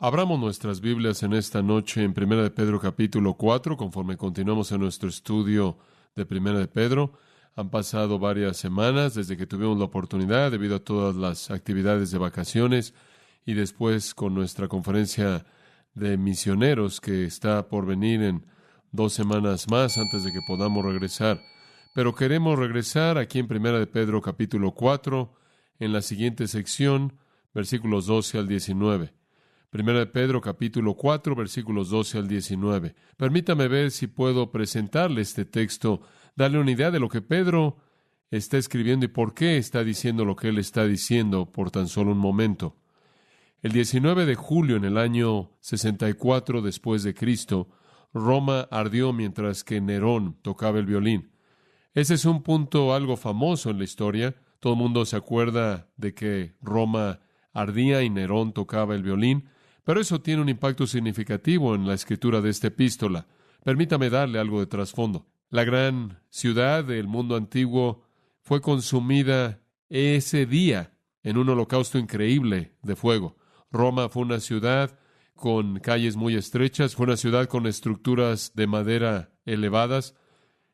Abramos nuestras Biblias en esta noche en Primera de Pedro capítulo 4, conforme continuamos en nuestro estudio de Primera de Pedro. Han pasado varias semanas desde que tuvimos la oportunidad, debido a todas las actividades de vacaciones, y después con nuestra conferencia de misioneros que está por venir en 2 semanas más antes de que podamos regresar. Pero queremos regresar aquí en Primera de Pedro capítulo 4, en la siguiente sección, versículos 12 al 19. Primera de Pedro, capítulo 4, versículos 12 al 19. Permítame ver si puedo presentarle este texto, darle una idea de lo que Pedro está escribiendo y por qué está diciendo lo que él está diciendo por tan solo un momento. El 19 de julio, en el año 64 después de Cristo, Roma ardió mientras que Nerón tocaba el violín. Ese es un punto algo famoso en la historia. Todo el mundo se acuerda de que Roma ardía y Nerón tocaba el violín. Pero eso tiene un impacto significativo en la escritura de esta epístola. Permítame darle algo de trasfondo. La gran ciudad del mundo antiguo fue consumida ese día en un holocausto increíble de fuego. Roma fue una ciudad con calles muy estrechas, fue una ciudad con estructuras de madera elevadas.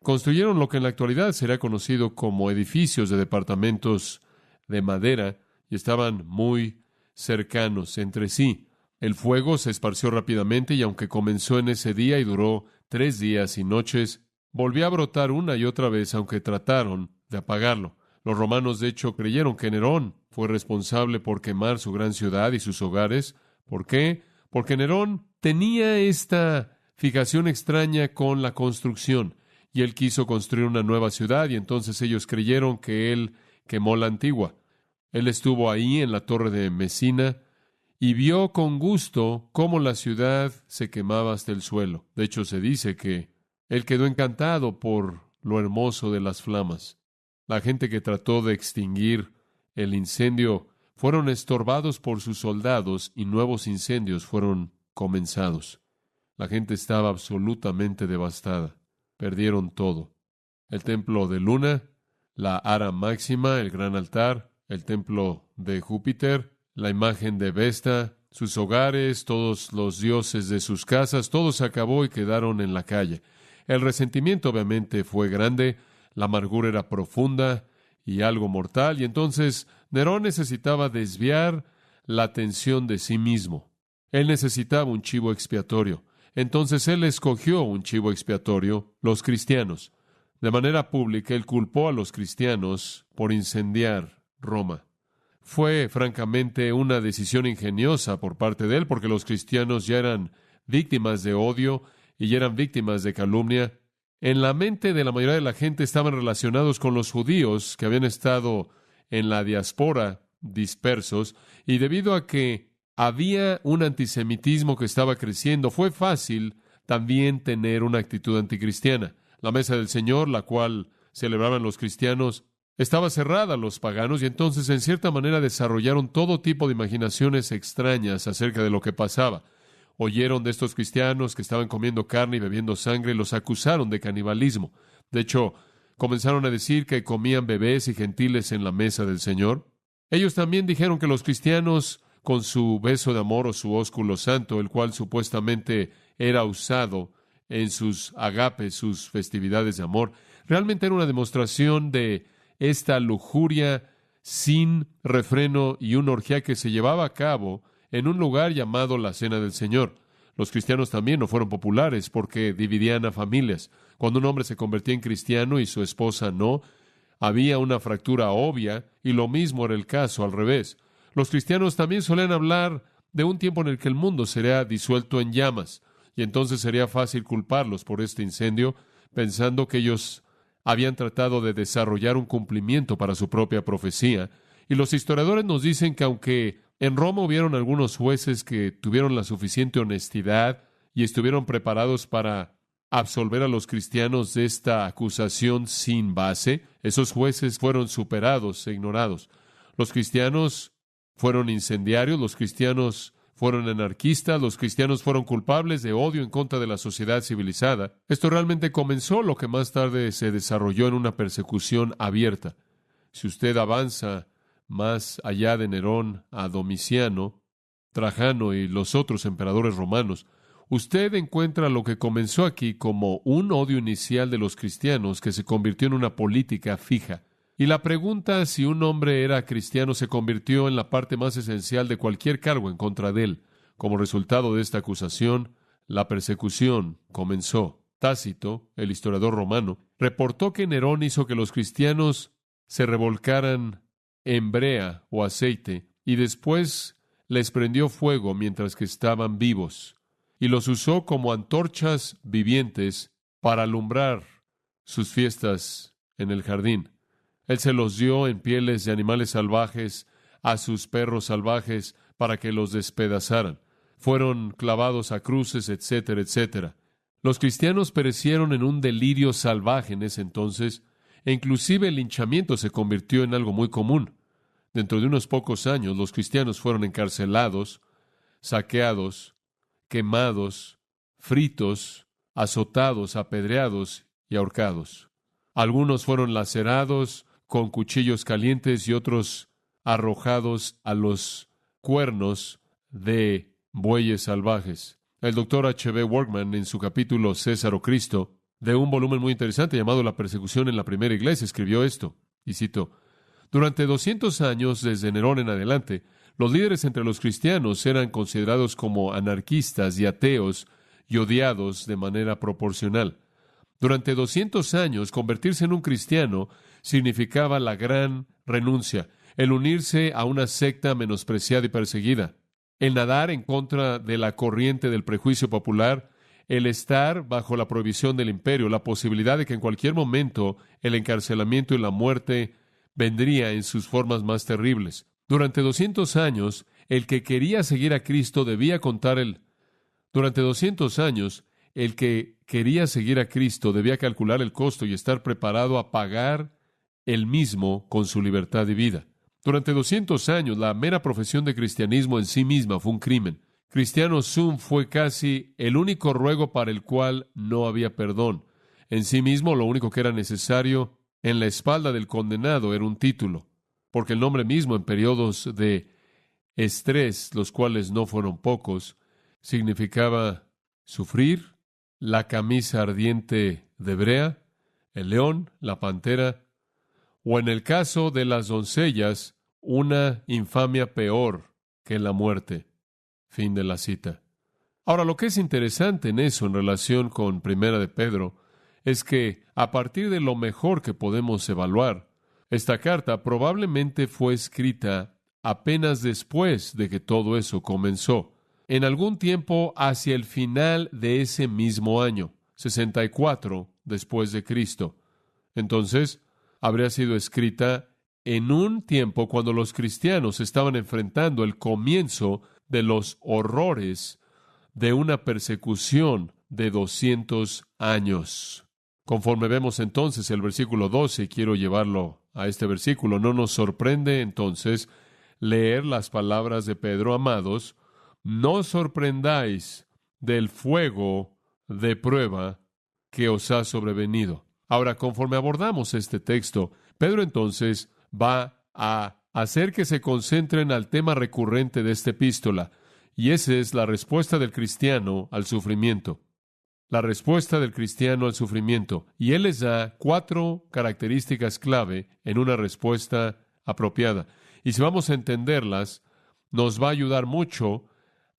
Construyeron lo que en la actualidad será conocido como edificios de departamentos de madera y estaban muy cercanos entre sí. El fuego se esparció rápidamente y aunque comenzó en ese día y duró 3 días y noches, volvió a brotar una y otra vez, aunque trataron de apagarlo. Los romanos, de hecho, creyeron que Nerón fue responsable por quemar su gran ciudad y sus hogares. ¿Por qué? Porque Nerón tenía esta fijación extraña con la construcción y él quiso construir una nueva ciudad y entonces ellos creyeron que él quemó la antigua. Él estuvo ahí en la torre de Mesina y vio con gusto cómo la ciudad se quemaba hasta el suelo. De hecho, se dice que él quedó encantado por lo hermoso de las flamas. La gente que trató de extinguir el incendio fueron estorbados por sus soldados y nuevos incendios fueron comenzados. La gente estaba absolutamente devastada. Perdieron todo. El templo de Luna, la Ara Máxima, el gran altar, el templo de Júpiter, la imagen de Vesta, sus hogares, todos los dioses de sus casas, todo se acabó y quedaron en la calle. El resentimiento obviamente fue grande, la amargura era profunda y algo mortal, y entonces Nerón necesitaba desviar la atención de sí mismo. Él necesitaba un chivo expiatorio. Entonces él escogió un chivo expiatorio, los cristianos. De manera pública, él culpó a los cristianos por incendiar Roma. Fue, francamente, una decisión ingeniosa por parte de él, porque los cristianos ya eran víctimas de odio y ya eran víctimas de calumnia. En la mente de la mayoría de la gente estaban relacionados con los judíos que habían estado en la diáspora dispersos, y debido a que había un antisemitismo que estaba creciendo, fue fácil también tener una actitud anticristiana. La mesa del Señor, la cual celebraban los cristianos, estaba cerrada a los paganos y entonces en cierta manera desarrollaron todo tipo de imaginaciones extrañas acerca de lo que pasaba. Oyeron de estos cristianos que estaban comiendo carne y bebiendo sangre y los acusaron de canibalismo. De hecho, comenzaron a decir que comían bebés y gentiles en la mesa del Señor. Ellos también dijeron que los cristianos, con su beso de amor o su ósculo santo, el cual supuestamente era usado en sus agapes, sus festividades de amor, realmente era una demostración de esta lujuria sin refreno y una orgía que se llevaba a cabo en un lugar llamado la Cena del Señor. Los cristianos también no fueron populares porque dividían a familias. Cuando un hombre se convertía en cristiano y su esposa no, había una fractura obvia, y lo mismo era el caso al revés. Los cristianos también solían hablar de un tiempo en el que el mundo sería disuelto en llamas, y entonces sería fácil culparlos por este incendio, pensando que ellos habían tratado de desarrollar un cumplimiento para su propia profecía. Y los historiadores nos dicen que aunque en Roma hubieron algunos jueces que tuvieron la suficiente honestidad y estuvieron preparados para absolver a los cristianos de esta acusación sin base, esos jueces fueron superados e ignorados. Los cristianos fueron incendiarios, los cristianos fueron anarquistas, los cristianos fueron culpables de odio en contra de la sociedad civilizada. Esto realmente comenzó lo que más tarde se desarrolló en una persecución abierta. Si usted avanza más allá de Nerón a Domiciano, Trajano y los otros emperadores romanos, usted encuentra lo que comenzó aquí como un odio inicial de los cristianos que se convirtió en una política fija. Y la pregunta si un hombre era cristiano se convirtió en la parte más esencial de cualquier cargo en contra de él. Como resultado de esta acusación, la persecución comenzó. Tácito, el historiador romano, reportó que Nerón hizo que los cristianos se revolcaran en brea o aceite y después les prendió fuego mientras que estaban vivos y los usó como antorchas vivientes para alumbrar sus fiestas en el jardín. Él se los dio en pieles de animales salvajes a sus perros salvajes para que los despedazaran. Fueron clavados a cruces, etcétera, etcétera. Los cristianos perecieron en un delirio salvaje en ese entonces, e inclusive el linchamiento se convirtió en algo muy común. Dentro de unos pocos años, los cristianos fueron encarcelados, saqueados, quemados, fritos, azotados, apedreados y ahorcados. Algunos fueron lacerados con cuchillos calientes y otros arrojados a los cuernos de bueyes salvajes. El doctor H.B. Workman, en su capítulo César o Cristo, de un volumen muy interesante llamado La persecución en la primera iglesia, escribió esto, y cito: durante 200 años, desde Nerón en adelante, los líderes entre los cristianos eran considerados como anarquistas y ateos y odiados de manera proporcional. Durante 200 años, convertirse en un cristiano significaba la gran renuncia, el unirse a una secta menospreciada y perseguida, el nadar en contra de la corriente del prejuicio popular, el estar bajo la prohibición del imperio, la posibilidad de que en cualquier momento el encarcelamiento y la muerte vendría en sus formas más terribles. Durante 200 años, el que quería seguir a Cristo debía Durante 200 años, el que quería seguir a Cristo debía calcular el costo y estar preparado a pagar él mismo con su libertad y vida. Durante 200 años, la mera profesión de cristianismo en sí misma fue un crimen. Cristiano sum fue casi el único ruego para el cual no había perdón. En sí mismo, lo único que era necesario en la espalda del condenado era un título, porque el nombre mismo en periodos de estrés, los cuales no fueron pocos, significaba sufrir, la camisa ardiente de brea, el león, la pantera, o en el caso de las doncellas, una infamia peor que la muerte. Fin de la cita. Ahora, lo que es interesante en eso, en relación con Primera de Pedro, es que, a partir de lo mejor que podemos evaluar, esta carta probablemente fue escrita apenas después de que todo eso comenzó, en algún tiempo hacia el final de ese mismo año, 64 después de Cristo. Entonces, habría sido escrita en un tiempo cuando los cristianos estaban enfrentando el comienzo de los horrores de una persecución de 200 años. Conforme vemos entonces el versículo 12, quiero llevarlo a este versículo, no nos sorprende entonces leer las palabras de Pedro: amados, no os sorprendáis del fuego de prueba que os ha sobrevenido. Ahora, conforme abordamos este texto, Pedro entonces va a hacer que se concentren al tema recurrente de esta epístola, y esa es la respuesta del cristiano al sufrimiento. La respuesta del cristiano al sufrimiento. Y él les da 4 características clave en una respuesta apropiada. Y si vamos a entenderlas, nos va a ayudar mucho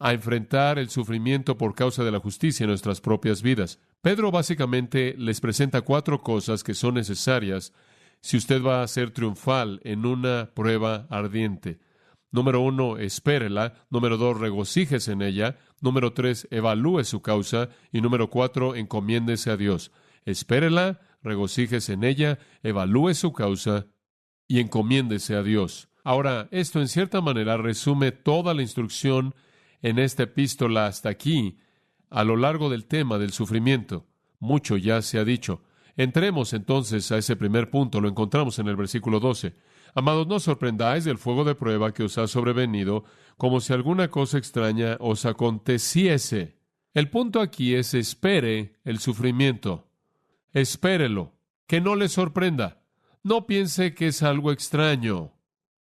a enfrentar el sufrimiento por causa de la justicia en nuestras propias vidas. Pedro básicamente les presenta 4 cosas que son necesarias si usted va a ser triunfal en una prueba ardiente. Número 1, espérela. Número 2, regocíjese en ella. Número 3, evalúe su causa. Y número 4, encomiéndese a Dios. Espérela, regocíjese en ella, evalúe su causa y encomiéndese a Dios. Ahora, esto en cierta manera resume toda la instrucción en esta epístola hasta aquí, a lo largo del tema del sufrimiento. Mucho ya se ha dicho. Entremos entonces a ese primer punto, lo encontramos en el versículo 12. Amados, no os sorprendáis del fuego de prueba que os ha sobrevenido, como si alguna cosa extraña os aconteciese. El punto aquí es: espere el sufrimiento. Espérelo, que no le sorprenda. No piense que es algo extraño.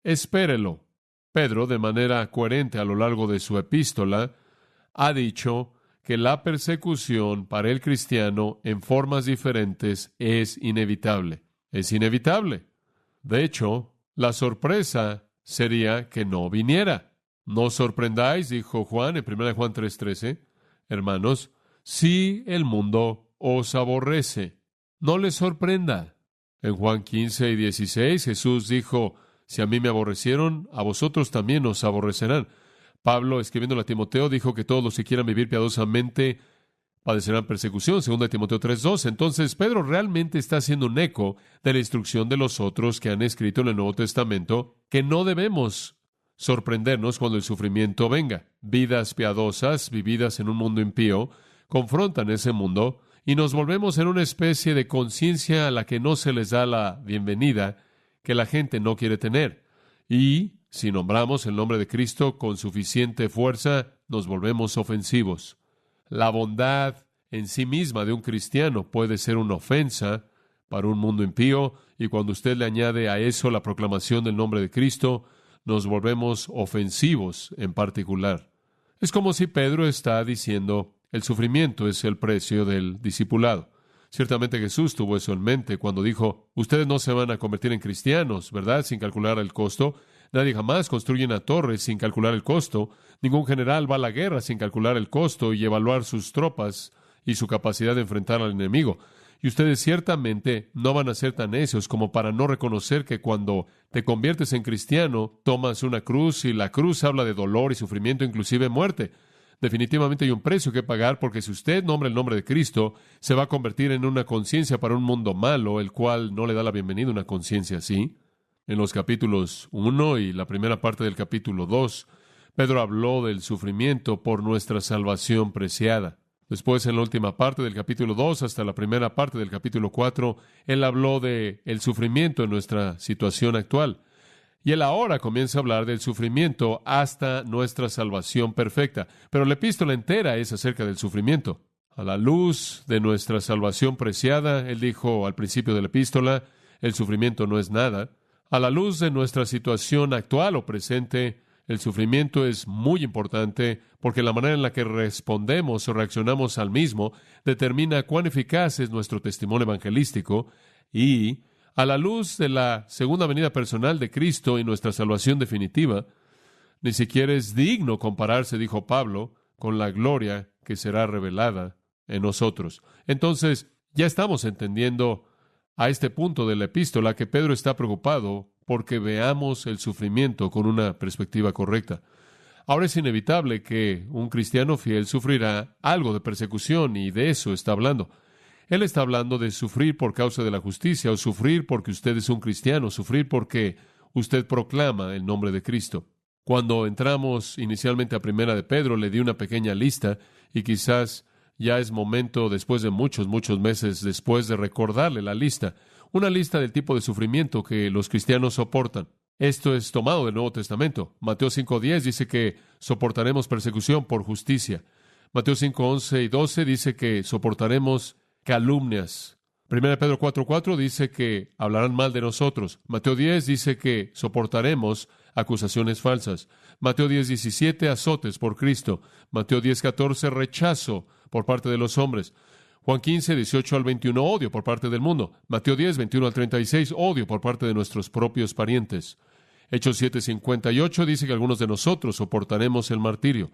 Espérelo. Pedro, de manera coherente a lo largo de su epístola, ha dicho que la persecución para el cristiano en formas diferentes es inevitable. Es inevitable. De hecho, la sorpresa sería que no viniera. No os sorprendáis, dijo Juan en 1 Juan 3:13, hermanos, si el mundo os aborrece. No les sorprenda. En Juan 15:16, Jesús dijo, si a mí me aborrecieron, a vosotros también os aborrecerán. Pablo, escribiéndole a Timoteo, dijo que todos los que quieran vivir piadosamente padecerán persecución, 2 Timoteo 3:2. Entonces, Pedro realmente está haciendo un eco de la instrucción de los otros que han escrito en el Nuevo Testamento, que no debemos sorprendernos cuando el sufrimiento venga. Vidas piadosas, vividas en un mundo impío, confrontan ese mundo y nos volvemos en una especie de conciencia a la que no se les da la bienvenida que la gente no quiere tener. Y si nombramos el nombre de Cristo con suficiente fuerza, nos volvemos ofensivos. La bondad en sí misma de un cristiano puede ser una ofensa para un mundo impío, y cuando usted le añade a eso la proclamación del nombre de Cristo, nos volvemos ofensivos en particular. Es como si Pedro está diciendo, el sufrimiento es el precio del discipulado. Ciertamente Jesús tuvo eso en mente cuando dijo, ustedes no se van a convertir en cristianos, ¿verdad?, sin calcular el costo. Nadie jamás construye una torre sin calcular el costo. Ningún general va a la guerra sin calcular el costo y evaluar sus tropas y su capacidad de enfrentar al enemigo. Y ustedes ciertamente no van a ser tan necios como para no reconocer que cuando te conviertes en cristiano, tomas una cruz y la cruz habla de dolor y sufrimiento, inclusive muerte. Definitivamente hay un precio que pagar porque si usted nombra el nombre de Cristo, se va a convertir en una conciencia para un mundo malo, el cual no le da la bienvenida a una conciencia así. En los capítulos 1 y la primera parte del capítulo 2, Pedro habló del sufrimiento por nuestra salvación preciada. Después, en la última parte del capítulo 2 hasta la primera parte del capítulo 4, él habló de el sufrimiento en nuestra situación actual. Y él ahora comienza a hablar del sufrimiento hasta nuestra salvación perfecta. Pero la epístola entera es acerca del sufrimiento. A la luz de nuestra salvación preciada, él dijo al principio de la epístola, el sufrimiento no es nada. A la luz de nuestra situación actual o presente, el sufrimiento es muy importante porque la manera en la que respondemos o reaccionamos al mismo determina cuán eficaz es nuestro testimonio evangelístico y, a la luz de la segunda venida personal de Cristo y nuestra salvación definitiva, ni siquiera es digno compararse, dijo Pablo, con la gloria que será revelada en nosotros. Entonces, ya estamos entendiendo a este punto de la epístola que Pedro está preocupado porque veamos el sufrimiento con una perspectiva correcta. Ahora es inevitable que un cristiano fiel sufrirá algo de persecución y de eso está hablando. Él está hablando de sufrir por causa de la justicia o sufrir porque usted es un cristiano, sufrir porque usted proclama el nombre de Cristo. Cuando entramos inicialmente a Primera de Pedro, le di una pequeña lista y quizás ya es momento, después de muchos meses después, de recordarle la lista. Una lista del tipo de sufrimiento que los cristianos soportan. Esto es tomado del Nuevo Testamento. Mateo 5:10 dice que soportaremos persecución por justicia. Mateo 5:11 y 12 dice que soportaremos calumnias. 1 Pedro 4:4 dice que hablarán mal de nosotros. Mateo 10 dice que soportaremos acusaciones falsas. Mateo 10:17 azotes por Cristo. Mateo 10:14 rechazo por parte de los hombres. Juan 15:18 al 21 odio por parte del mundo. Mateo 10:21 al 36 odio por parte de nuestros propios parientes. Hechos 7:58 dice que algunos de nosotros soportaremos el martirio.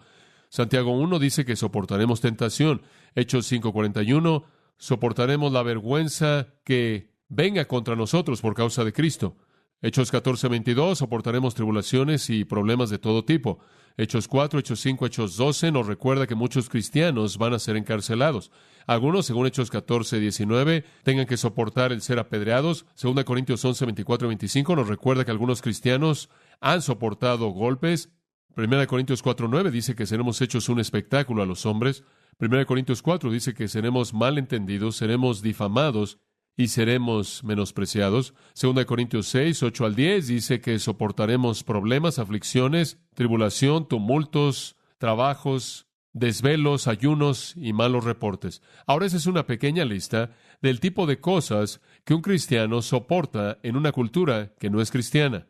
Santiago 1 dice que soportaremos tentación. Hechos 5:41 soportaremos la vergüenza que venga contra nosotros por causa de Cristo. Hechos 14:22 soportaremos tribulaciones y problemas de todo tipo. Hechos 4, Hechos 5, Hechos 12 nos recuerda que muchos cristianos van a ser encarcelados. Algunos, según Hechos 14:19, tengan que soportar el ser apedreados. 2 Corintios 11, 24 y 25 nos recuerda que algunos cristianos han soportado golpes. 1 Corintios 4:9 dice que seremos hechos un espectáculo a los hombres. 1 Corintios 4 dice que seremos malentendidos, seremos difamados y seremos menospreciados. 2 Corintios 6, 8 al 10 dice que soportaremos problemas, aflicciones, tribulación, tumultos, trabajos, desvelos, ayunos y malos reportes. Ahora esa es una pequeña lista del tipo de cosas que un cristiano soporta en una cultura que no es cristiana.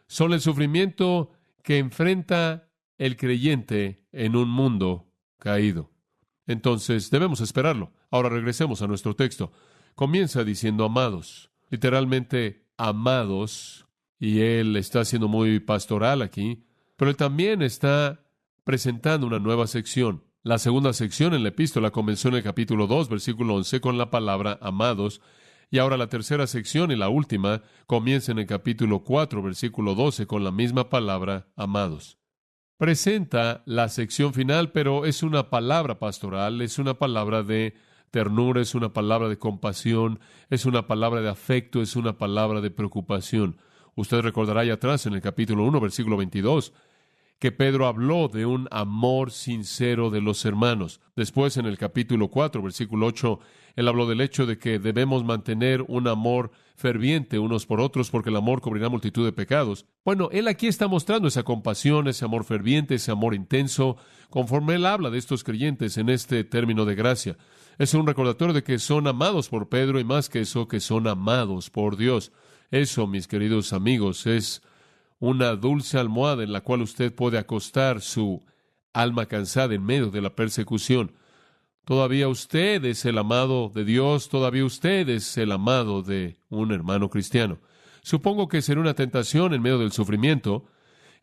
Son el sufrimiento que enfrenta el creyente en un mundo caído. Entonces, debemos esperarlo. Ahora regresemos a nuestro texto. Comienza diciendo amados, literalmente amados, y él está siendo muy pastoral aquí, pero él también está presentando una nueva sección. La segunda sección en la epístola comenzó en el capítulo 2, versículo 11, con la palabra amados, y ahora la tercera sección y la última comienza en el capítulo 4, versículo 12, con la misma palabra amados. Presenta la sección final, pero es una palabra pastoral, es una palabra de ternura, es una palabra de compasión, es una palabra de afecto, es una palabra de preocupación. Usted recordará allá atrás en el capítulo 1, versículo 22, que Pedro habló de un amor sincero de los hermanos. Después, en el capítulo 4, versículo 8, él habló del hecho de que debemos mantener un amor ferviente unos por otros, porque el amor cubrirá multitud de pecados. Bueno, él aquí está mostrando esa compasión, ese amor ferviente, ese amor intenso, conforme él habla de estos creyentes en este término de gracia. Es un recordatorio de que son amados por Pedro y más que eso, que son amados por Dios. Eso, mis queridos amigos, es una dulce almohada en la cual usted puede acostar su alma cansada en medio de la persecución. Todavía usted es el amado de Dios, todavía usted es el amado de un hermano cristiano. Supongo que será una tentación en medio del sufrimiento,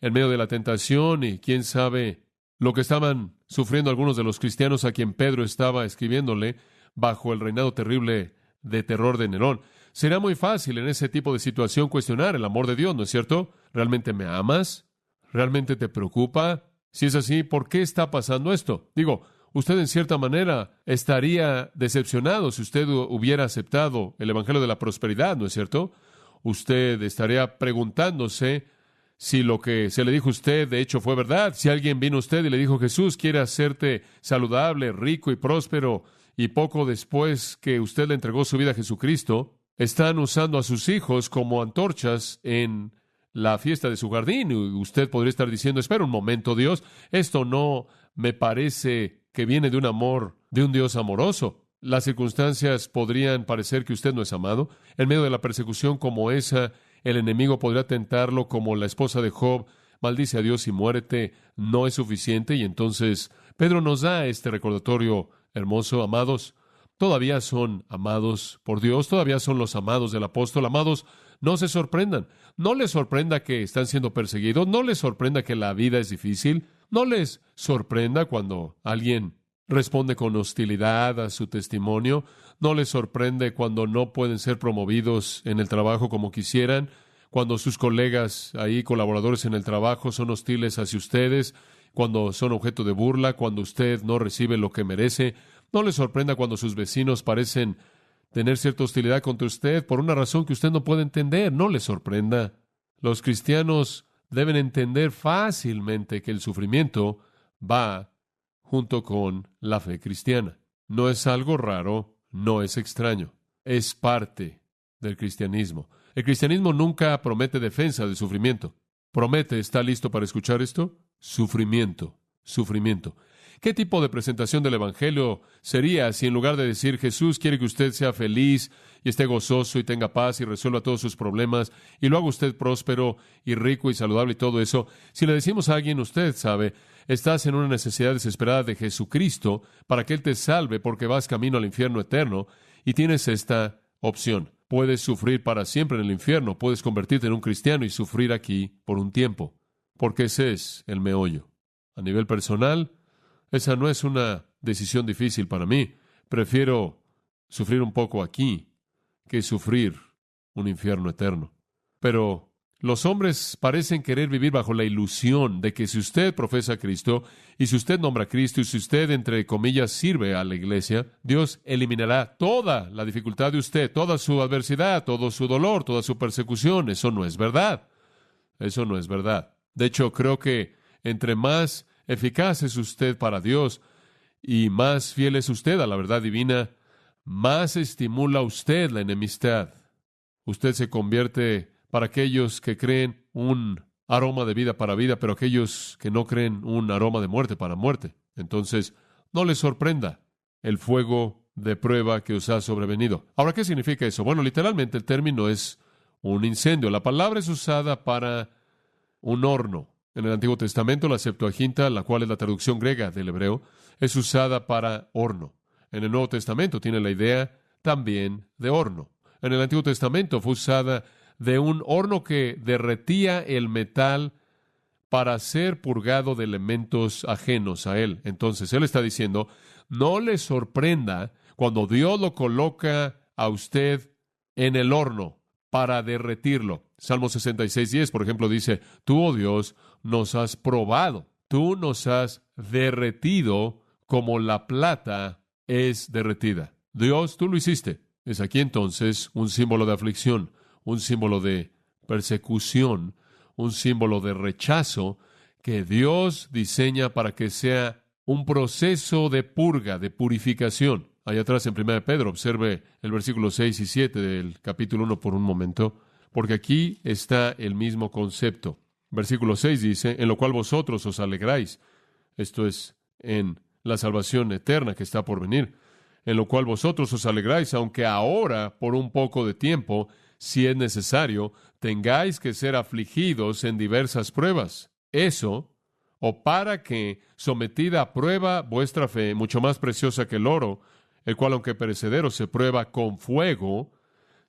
en medio de la tentación, y quién sabe lo que estaban sufriendo algunos de los cristianos a quien Pedro estaba escribiéndole bajo el reinado terrible de terror de Nerón. Será muy fácil en ese tipo de situación cuestionar el amor de Dios, ¿no es cierto? ¿Realmente me amas? ¿Realmente te preocupa? Si es así, ¿por qué está pasando esto? Digo, usted en cierta manera estaría decepcionado si usted hubiera aceptado el Evangelio de la prosperidad, ¿no es cierto? Usted estaría preguntándose si lo que se le dijo a usted de hecho fue verdad. Si alguien vino a usted y le dijo, Jesús quiere hacerte saludable, rico y próspero, y poco después que usted le entregó su vida a Jesucristo, están usando a sus hijos como antorchas en la fiesta de su jardín. Y usted podría estar diciendo, espera un momento, Dios, esto no me parece que viene de un amor, de un Dios amoroso. Las circunstancias podrían parecer que usted no es amado. En medio de la persecución como esa, el enemigo podría tentarlo como la esposa de Job, maldice a Dios y muérete, no es suficiente. Y entonces Pedro nos da este recordatorio hermoso, amados. Todavía son amados por Dios, todavía son los amados del apóstol. Amados, no se sorprendan. No les sorprenda que están siendo perseguidos, no les sorprenda que la vida es difícil, no les sorprenda cuando alguien responde con hostilidad a su testimonio, no les sorprende cuando no pueden ser promovidos en el trabajo como quisieran, cuando sus colegas ahí, colaboradores en el trabajo, son hostiles hacia ustedes, cuando son objeto de burla, cuando usted no recibe lo que merece. No le sorprenda cuando sus vecinos parecen tener cierta hostilidad contra usted por una razón que usted no puede entender. No le sorprenda. Los cristianos deben entender fácilmente que el sufrimiento va junto con la fe cristiana. No es algo raro, no es extraño. Es parte del cristianismo. El cristianismo nunca promete defensa del sufrimiento. Promete, ¿está listo para escuchar esto? Sufrimiento, sufrimiento. ¿Qué tipo de presentación del Evangelio sería si en lugar de decir Jesús quiere que usted sea feliz y esté gozoso y tenga paz y resuelva todos sus problemas y lo haga usted próspero y rico y saludable y todo eso, si le decimos a alguien, usted sabe, estás en una necesidad desesperada de Jesucristo para que Él te salve porque vas camino al infierno eterno y tienes esta opción? Puedes sufrir para siempre en el infierno, puedes convertirte en un cristiano y sufrir aquí por un tiempo, porque ese es el meollo. A nivel personal, esa no es una decisión difícil para mí. Prefiero sufrir un poco aquí que sufrir un infierno eterno. Pero los hombres parecen querer vivir bajo la ilusión de que si usted profesa a Cristo y si usted nombra a Cristo y si usted, entre comillas, sirve a la iglesia, Dios eliminará toda la dificultad de usted, toda su adversidad, todo su dolor, toda su persecución. Eso no es verdad. Eso no es verdad. De hecho, creo que entre más eficaz es usted para Dios y más fiel es usted a la verdad divina, más estimula usted la enemistad. Usted se convierte para aquellos que creen un aroma de vida para vida, pero aquellos que no creen un aroma de muerte para muerte. Entonces, no les sorprenda el fuego de prueba que os ha sobrevenido. Ahora, ¿qué significa eso? Bueno, literalmente el término es un incendio. La palabra es usada para un horno. En el Antiguo Testamento, la Septuaginta, la cual es la traducción griega del hebreo, es usada para horno. En el Nuevo Testamento tiene la idea también de horno. En el Antiguo Testamento fue usada de un horno que derretía el metal para ser purgado de elementos ajenos a él. Entonces, él está diciendo, no le sorprenda cuando Dios lo coloca a usted en el horno para derretirlo. Salmo 66:10, por ejemplo, dice, tú, oh Dios, nos has probado, tú nos has derretido como la plata es derretida. Dios, tú lo hiciste. Es aquí entonces un símbolo de aflicción, un símbolo de persecución, un símbolo de rechazo que Dios diseña para que sea un proceso de purga, de purificación. Allá atrás en 1 Pedro, observe el versículo 6 y 7 del capítulo 1 por un momento, porque aquí está el mismo concepto. Versículo 6 dice, en lo cual vosotros os alegráis. Esto es en la salvación eterna que está por venir. En lo cual vosotros os alegráis, aunque ahora, por un poco de tiempo, si es necesario, tengáis que ser afligidos en diversas pruebas. Eso, o para que, sometida a prueba vuestra fe, mucho más preciosa que el oro, el cual, aunque perecedero, se prueba con fuego,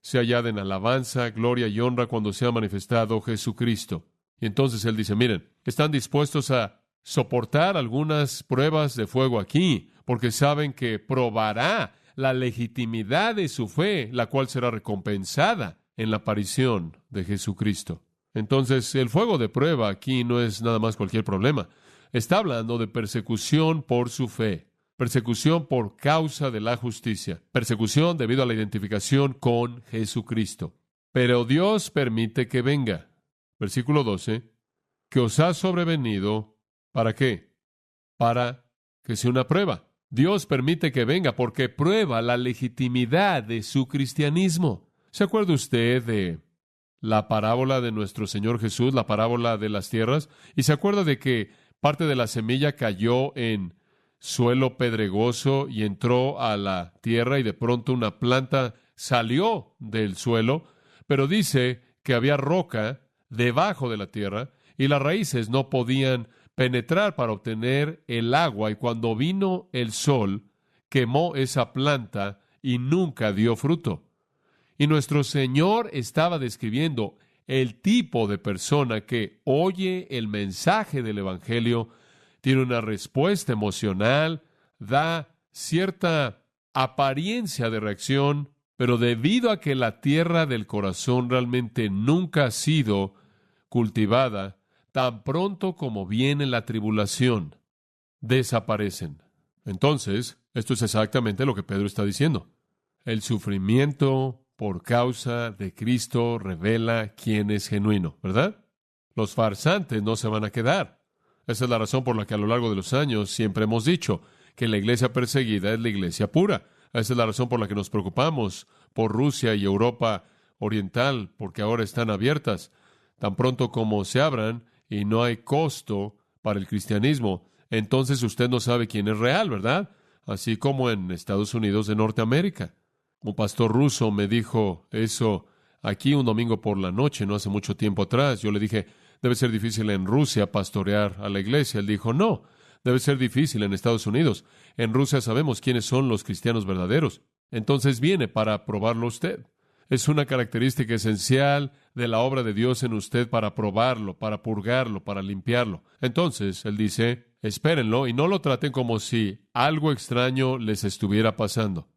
se hallada en alabanza, gloria y honra cuando sea manifestado Jesucristo. Y entonces él dice, miren, ¿están dispuestos a soportar algunas pruebas de fuego aquí? Porque saben que probará la legitimidad de su fe, la cual será recompensada en la aparición de Jesucristo. Entonces, el fuego de prueba aquí no es nada más cualquier problema. Está hablando de persecución por su fe, persecución por causa de la justicia, persecución debido a la identificación con Jesucristo. Pero Dios permite que venga. Versículo 12, que os ha sobrevenido, ¿para qué? Para que sea una prueba. Dios permite que venga porque prueba la legitimidad de su cristianismo. ¿Se acuerda usted de la parábola de nuestro Señor Jesús, la parábola de las tierras? ¿Y se acuerda de que parte de la semilla cayó en suelo pedregoso y entró a la tierra y de pronto una planta salió del suelo? Pero dice que había roca debajo de la tierra y las raíces no podían penetrar para obtener el agua, y cuando vino el sol, quemó esa planta y nunca dio fruto. Y nuestro Señor estaba describiendo el tipo de persona que oye el mensaje del Evangelio, tiene una respuesta emocional, da cierta apariencia de reacción, pero debido a que la tierra del corazón realmente nunca ha sido cultivada, tan pronto como viene la tribulación, desaparecen. Entonces, esto es exactamente lo que Pedro está diciendo. El sufrimiento por causa de Cristo revela quién es genuino, ¿verdad? Los farsantes no se van a quedar. Esa es la razón por la que a lo largo de los años siempre hemos dicho que la iglesia perseguida es la iglesia pura. Esa es la razón por la que nos preocupamos por Rusia y Europa Oriental, porque ahora están abiertas. Tan pronto como se abran y no hay costo para el cristianismo, entonces usted no sabe quién es real, ¿verdad? Así como en Estados Unidos de Norteamérica. Un pastor ruso me dijo eso aquí un domingo por la noche, no hace mucho tiempo atrás. Yo le dije, debe ser difícil en Rusia pastorear a la iglesia. Él dijo, no, debe ser difícil en Estados Unidos. En Rusia sabemos quiénes son los cristianos verdaderos. Entonces viene para probarlo usted. Es una característica esencial de la obra de Dios en usted para probarlo, para purgarlo, para limpiarlo. Entonces, él dice, espérenlo y no lo traten como si algo extraño les estuviera pasando.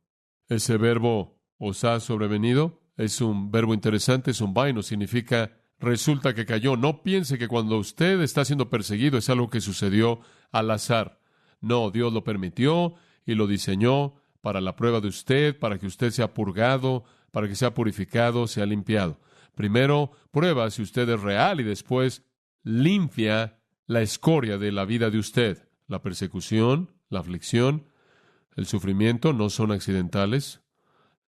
Ese verbo, os ha sobrevenido, es un verbo interesante, es un vaino, significa resulta que cayó. No piense que cuando usted está siendo perseguido es algo que sucedió al azar. No, Dios lo permitió y lo diseñó para la prueba de usted, para que usted sea purgado, para que sea purificado, sea limpiado. Primero, prueba si usted es real y después limpia la escoria de la vida de usted. La persecución, la aflicción, el sufrimiento no son accidentales,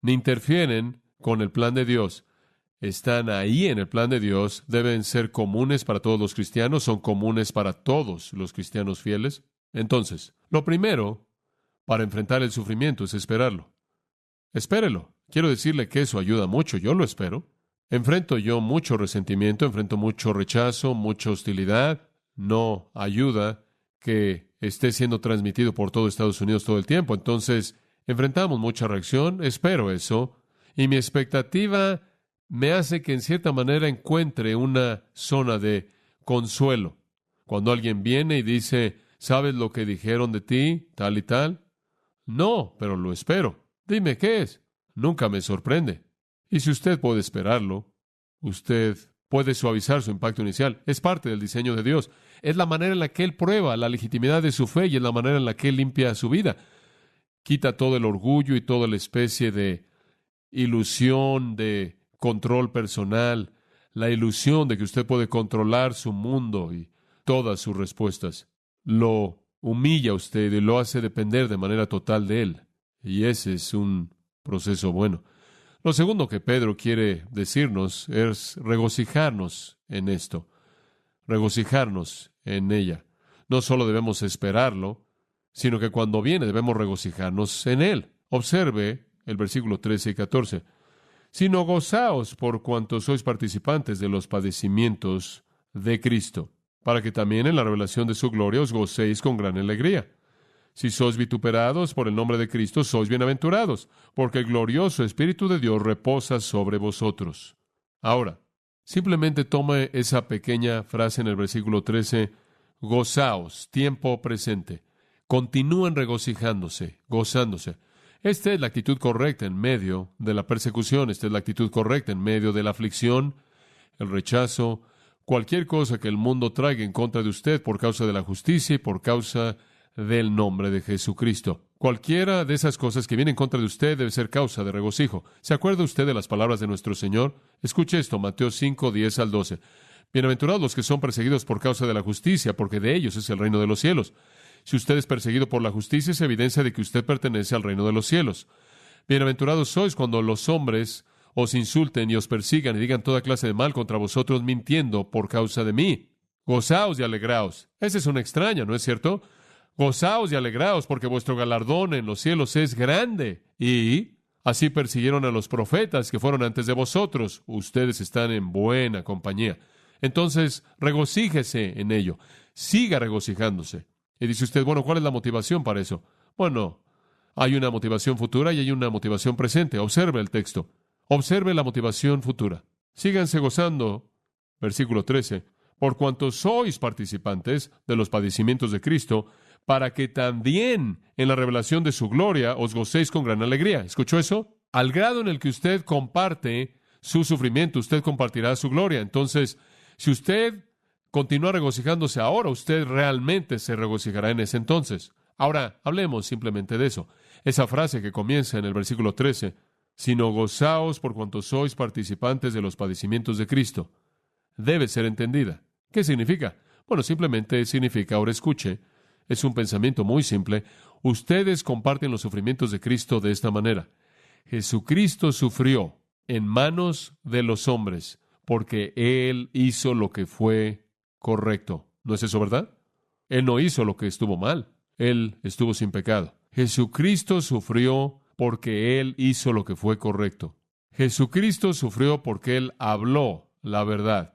ni interfieren con el plan de Dios. Están ahí en el plan de Dios, deben ser comunes para todos los cristianos, son comunes para todos los cristianos fieles. Entonces, lo primero para enfrentar el sufrimiento es esperarlo. Espérelo. Quiero decirle que eso ayuda mucho, yo lo espero. Enfrento yo mucho resentimiento, enfrento mucho rechazo, mucha hostilidad. no ayuda que esté siendo transmitido por todo Estados Unidos todo el tiempo. Entonces, enfrentamos mucha reacción, espero eso, y mi expectativa me hace que en cierta manera encuentre una zona de consuelo. Cuando alguien viene y dice, ¿sabes lo que dijeron de ti, tal y tal? No, pero lo espero. Dime qué es. Nunca me sorprende. Y si usted puede esperarlo, usted puede suavizar su impacto inicial. Es parte del diseño de Dios. Es la manera en la que Él prueba la legitimidad de su fe y es la manera en la que Él limpia su vida. Quita todo el orgullo y toda la especie de ilusión de control personal, la ilusión de que usted puede controlar su mundo y todas sus respuestas. Lo humilla a usted y lo hace depender de manera total de Él. Y ese es un proceso bueno. Lo segundo que Pedro quiere decirnos es regocijarnos en esto, regocijarnos en ella. No solo debemos esperarlo, sino que cuando viene debemos regocijarnos en Él. Observe el versículo 13 y 14. Sino gozaos por cuanto sois participantes de los padecimientos de Cristo, para que también en la revelación de su gloria os gocéis con gran alegría. Si sois vituperados por el nombre de Cristo, sois bienaventurados, porque el glorioso Espíritu de Dios reposa sobre vosotros. Ahora, simplemente tome esa pequeña frase en el versículo 13, gozaos, tiempo presente. Continúen regocijándose, gozándose. Esta es la actitud correcta en medio de la persecución, esta es la actitud correcta en medio de la aflicción, el rechazo, cualquier cosa que el mundo traiga en contra de usted por causa de la justicia y por causa del nombre de Jesucristo. Cualquiera de esas cosas que vienen en contra de usted debe ser causa de regocijo. ¿Se acuerda usted de las palabras de nuestro Señor? Escuche esto, Mateo 5, 10 al 12. Bienaventurados los que son perseguidos por causa de la justicia, porque de ellos es el reino de los cielos. Si usted es perseguido por la justicia, es evidencia de que usted pertenece al reino de los cielos. Bienaventurados sois cuando los hombres os insulten y os persigan y digan toda clase de mal contra vosotros mintiendo por causa de mí. Gozaos y alegraos. Esa es una extraña, ¿no es cierto? Gozaos y alegraos, porque vuestro galardón en los cielos es grande. Y así persiguieron a los profetas que fueron antes de vosotros. Ustedes están en buena compañía. Entonces, regocíjese en ello. Siga regocijándose. Y dice usted, bueno, ¿cuál es la motivación para eso? Bueno, hay una motivación futura y hay una motivación presente. Observe el texto. Observe la motivación futura. Síganse gozando. Versículo 13. Por cuanto sois participantes de los padecimientos de Cristo, para que también en la revelación de su gloria os gocéis con gran alegría. ¿Escuchó eso? Al grado en el que usted comparte su sufrimiento, usted compartirá su gloria. Entonces, si usted continúa regocijándose ahora, usted realmente se regocijará en ese entonces. Ahora, hablemos simplemente de eso. Esa frase que comienza en el versículo 13, sino gozaos por cuanto sois participantes de los padecimientos de Cristo, debe ser entendida. ¿Qué significa? Bueno, simplemente significa, ahora escuche, es un pensamiento muy simple. Ustedes comparten los sufrimientos de Cristo de esta manera. Jesucristo sufrió en manos de los hombres porque Él hizo lo que fue correcto. ¿No es eso verdad? Él no hizo lo que estuvo mal. Él estuvo sin pecado. Jesucristo sufrió porque Él hizo lo que fue correcto. Jesucristo sufrió porque Él habló la verdad.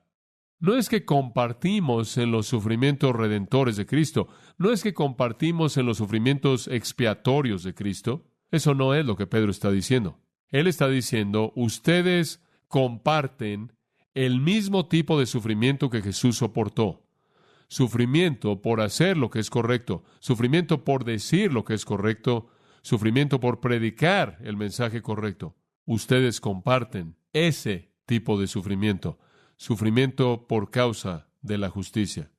No es que compartimos en los sufrimientos redentores de Cristo. No es que compartimos en los sufrimientos expiatorios de Cristo. Eso no es lo que Pedro está diciendo. Él está diciendo, ustedes comparten el mismo tipo de sufrimiento que Jesús soportó. Sufrimiento por hacer lo que es correcto. Sufrimiento por decir lo que es correcto. Sufrimiento por predicar el mensaje correcto. Ustedes comparten ese tipo de sufrimiento. Sufrimiento por causa de la justicia.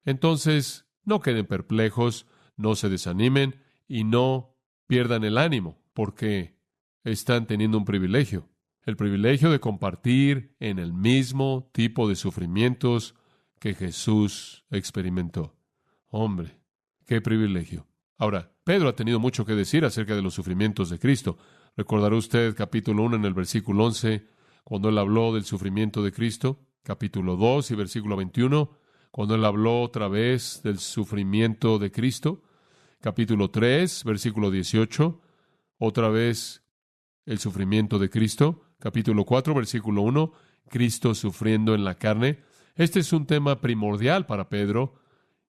Entonces, no queden perplejos, no se desanimen y no pierdan el ánimo, porque están teniendo un privilegio. El privilegio de compartir en el mismo tipo de sufrimientos que Jesús experimentó. Hombre, qué privilegio. Ahora, Pedro ha tenido mucho que decir acerca de los sufrimientos de Cristo. Recordará usted capítulo 1 en el versículo 11, cuando él habló del sufrimiento de Cristo, capítulo 2 y versículo 21, cuando él habló otra vez del sufrimiento de Cristo, capítulo 3, versículo 18, otra vez el sufrimiento de Cristo, capítulo 4, versículo 1, Cristo sufriendo en la carne, Este es un tema primordial para Pedro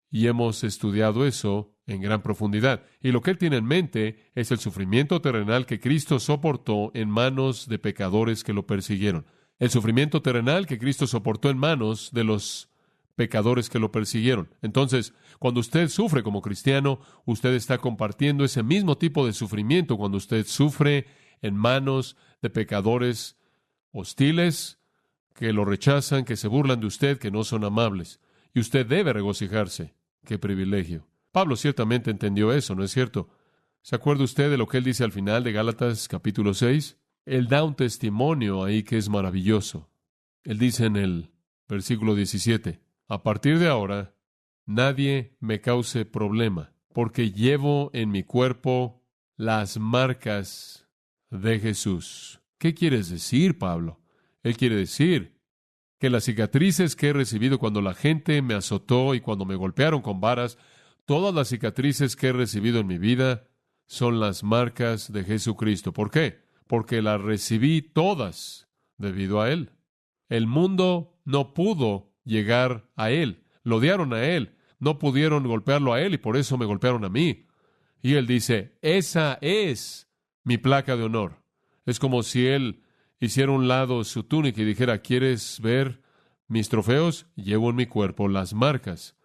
y hemos estudiado eso en gran profundidad. Y lo que él tiene en mente es el sufrimiento terrenal que Cristo soportó en manos de pecadores que lo persiguieron. El sufrimiento terrenal que Cristo soportó en manos de los pecadores que lo persiguieron. Entonces, cuando usted sufre como cristiano, usted está compartiendo ese mismo tipo de sufrimiento cuando usted sufre en manos de pecadores hostiles que lo rechazan, que se burlan de usted, que no son amables. Y usted debe regocijarse. ¡Qué privilegio! Pablo ciertamente entendió eso, ¿no es cierto? ¿Se acuerda usted de lo que él dice al final de Gálatas capítulo 6? Él da un testimonio ahí que es maravilloso. Él dice en el versículo 17, a partir de ahora, nadie me cause problema, porque llevo en mi cuerpo las marcas de Jesús. ¿Qué quieres decir, Pablo? Él quiere decir que las cicatrices que he recibido cuando la gente me azotó y cuando me golpearon con varas, todas las cicatrices que he recibido en mi vida son las marcas de Jesucristo. ¿Por qué? Porque las recibí todas debido a Él. El mundo no pudo llegar a Él. Lo odiaron a Él. No pudieron golpearlo a Él y por eso me golpearon a mí. Y Él dice, esa es mi placa de honor. Es como si Él hiciera a un lado su túnica y dijera, ¿quieres ver mis trofeos? Llevo en mi cuerpo las marcas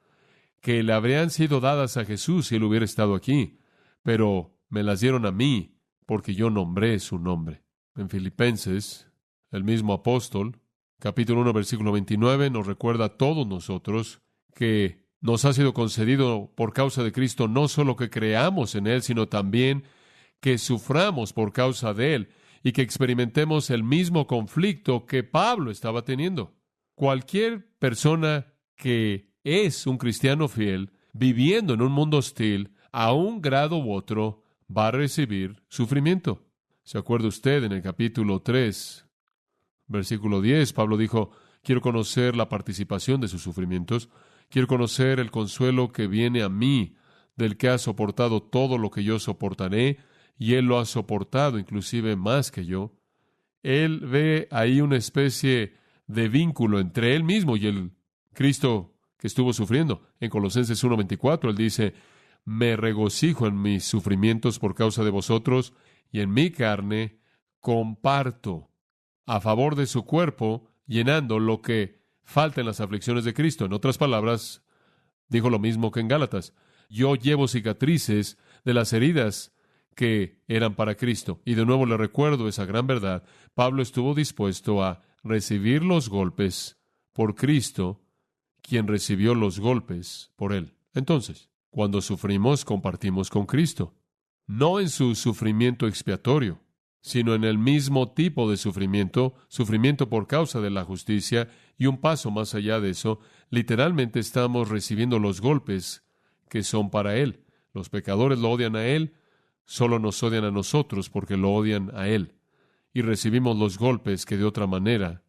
que le habrían sido dadas a Jesús si Él hubiera estado aquí, pero me las dieron a mí porque yo nombré su nombre. En Filipenses, el mismo apóstol, capítulo 1, versículo 29, nos recuerda a todos nosotros que nos ha sido concedido por causa de Cristo no solo que creamos en Él, sino también que suframos por causa de Él y que experimentemos el mismo conflicto que Pablo estaba teniendo. Cualquier persona que es un cristiano fiel, viviendo en un mundo hostil, a un grado u otro, va a recibir sufrimiento. ¿Se acuerda usted en el capítulo 3, versículo 10? Pablo dijo, quiero conocer la participación de sus sufrimientos, quiero conocer el consuelo que viene a mí del que ha soportado todo lo que yo soportaré, y él lo ha soportado inclusive más que yo. Él ve ahí una especie de vínculo entre él mismo y el Cristo que estuvo sufriendo. En Colosenses 1:24 él dice, me regocijo en mis sufrimientos por causa de vosotros, y en mi carne comparto a favor de su cuerpo, llenando lo que falta en las aflicciones de Cristo. En otras palabras, dijo lo mismo que en Gálatas. Yo llevo cicatrices de las heridas que eran para Cristo. Y de nuevo le recuerdo esa gran verdad. Pablo estuvo dispuesto a recibir los golpes por Cristo, quien recibió los golpes por él. Entonces, cuando sufrimos, compartimos con Cristo. No en su sufrimiento expiatorio, sino en el mismo tipo de sufrimiento, sufrimiento por causa de la justicia, y un paso más allá de eso, literalmente estamos recibiendo los golpes que son para Él. Los pecadores lo odian a Él, solo nos odian a nosotros porque lo odian a Él. Y recibimos los golpes que de otra manera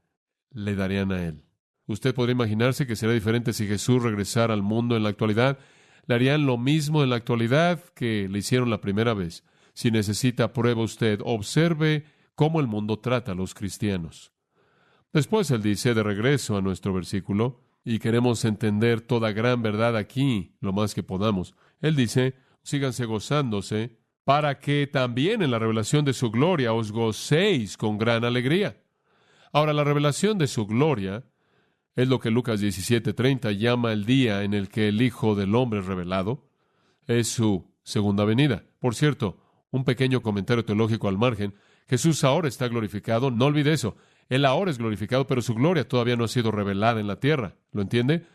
le darían a Él. Usted podría imaginarse que será diferente si Jesús regresara al mundo en la actualidad. Le harían lo mismo en la actualidad que le hicieron la primera vez. Si necesita prueba usted, observe cómo el mundo trata a los cristianos. Después él dice, de regreso a nuestro versículo, y queremos entender toda gran verdad aquí lo más que podamos. Él dice, síganse gozándose, para que también en la revelación de su gloria os gocéis con gran alegría. Ahora, la revelación de su gloria es lo que Lucas 17:30 llama el día en el que el Hijo del Hombre es revelado. Es su segunda venida. Por cierto, un pequeño comentario teológico al margen. Jesús ahora está glorificado. No olvide eso. Él ahora es glorificado, pero su gloria todavía no ha sido revelada en la tierra. ¿Lo entiende?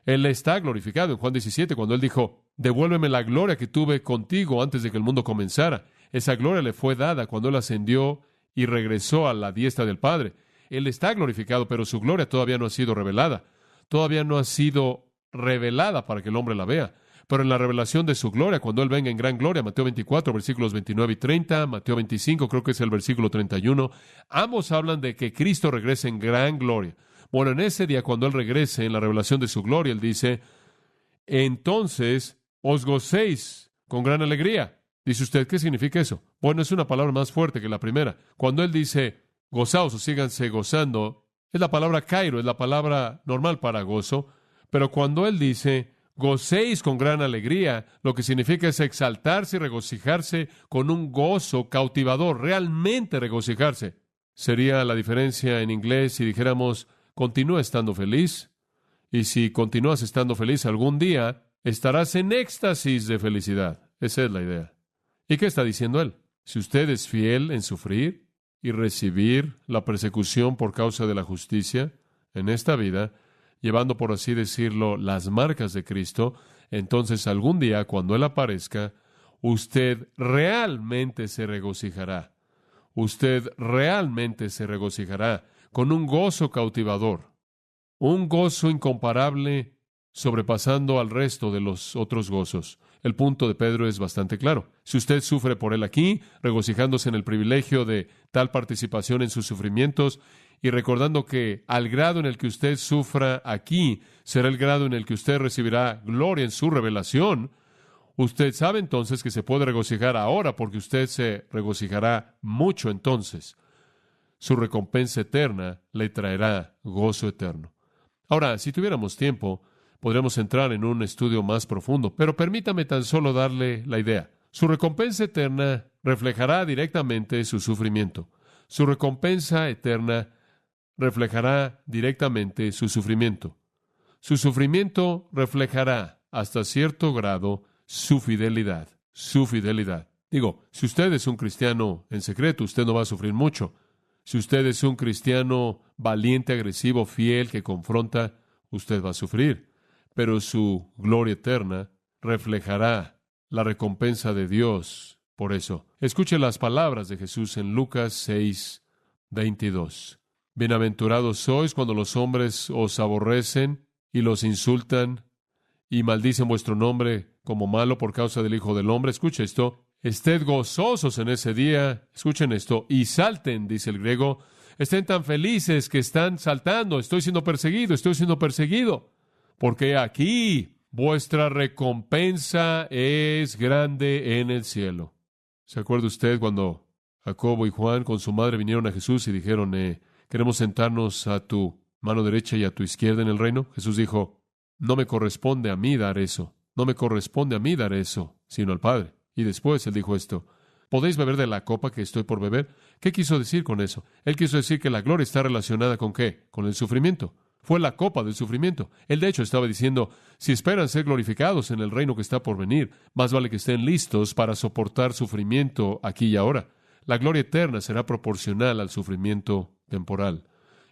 Él está glorificado en Juan 17, cuando Él dijo, devuélveme la gloria que tuve contigo antes de que el mundo comenzara. Esa gloria le fue dada cuando Él ascendió y regresó a la diestra del Padre. Él está glorificado, pero su gloria todavía no ha sido revelada. Todavía no ha sido revelada para que el hombre la vea. Pero en la revelación de su gloria, cuando Él venga en gran gloria, Mateo 24, versículos 29 y 30, Mateo 25, creo que es el versículo 31, ambos hablan de que Cristo regrese en gran gloria. Bueno, en ese día, cuando Él regrese en la revelación de su gloria, Él dice, entonces os gocéis con gran alegría. Dice usted, ¿qué significa eso? Bueno, es una palabra más fuerte que la primera. Cuando Él dice, gozaos o síganse gozando, Es la palabra kairo, es la palabra normal para gozo. Pero cuando él dice, gocéis con gran alegría, lo que significa es exaltarse y regocijarse con un gozo cautivador, realmente regocijarse. Sería la diferencia en inglés si dijéramos, continúa estando feliz. Y si continúas estando feliz algún día, estarás en éxtasis de felicidad. Esa es la idea. ¿Y qué está diciendo él? Si usted es fiel en sufrir y recibir la persecución por causa de la justicia en esta vida, llevando, por así decirlo, las marcas de Cristo, entonces algún día, cuando Él aparezca, usted realmente se regocijará. Usted realmente se regocijará con un gozo cautivador, un gozo incomparable, sobrepasando al resto de los otros gozos. El punto de Pedro es bastante claro. Si usted sufre por él aquí, regocijándose en el privilegio de tal participación en sus sufrimientos y recordando que al grado en el que usted sufra aquí será el grado en el que usted recibirá gloria en su revelación, usted sabe entonces que se puede regocijar ahora porque usted se regocijará mucho entonces. Su recompensa eterna le traerá gozo eterno. Ahora, si tuviéramos tiempo, podremos entrar en un estudio más profundo, pero permítame tan solo darle la idea. Su recompensa eterna reflejará directamente su sufrimiento. Su recompensa eterna reflejará directamente su sufrimiento. Su sufrimiento reflejará hasta cierto grado su fidelidad. Su fidelidad. Digo, si usted es un cristiano en secreto, usted no va a sufrir mucho. Si usted es un cristiano valiente, agresivo, fiel, que confronta, usted va a sufrir. Pero su gloria eterna reflejará la recompensa de Dios por eso. Escuche las palabras de Jesús en Lucas 6:22. Bienaventurados sois cuando los hombres os aborrecen y los insultan y maldicen vuestro nombre como malo por causa del Hijo del Hombre. Escuche esto. Ested gozosos en ese día. Escuchen esto. Y salten, dice el griego. Estén tan felices que están saltando. Estoy siendo perseguido, estoy siendo perseguido. Porque aquí vuestra recompensa es grande en el cielo. ¿Se acuerda usted cuando Jacobo y Juan con su madre vinieron a Jesús y dijeron, queremos sentarnos a tu mano derecha y a tu izquierda en el reino? Jesús dijo, no me corresponde a mí dar eso. No me corresponde a mí dar eso, sino al Padre. Y después él dijo esto, ¿podéis beber de la copa que estoy por beber? ¿Qué quiso decir con eso? Él quiso decir que la gloria está relacionada ¿con qué? Con el sufrimiento. Fue la copa del sufrimiento. Él, de hecho, estaba diciendo, si esperan ser glorificados en el reino que está por venir, más vale que estén listos para soportar sufrimiento aquí y ahora. La gloria eterna será proporcional al sufrimiento temporal.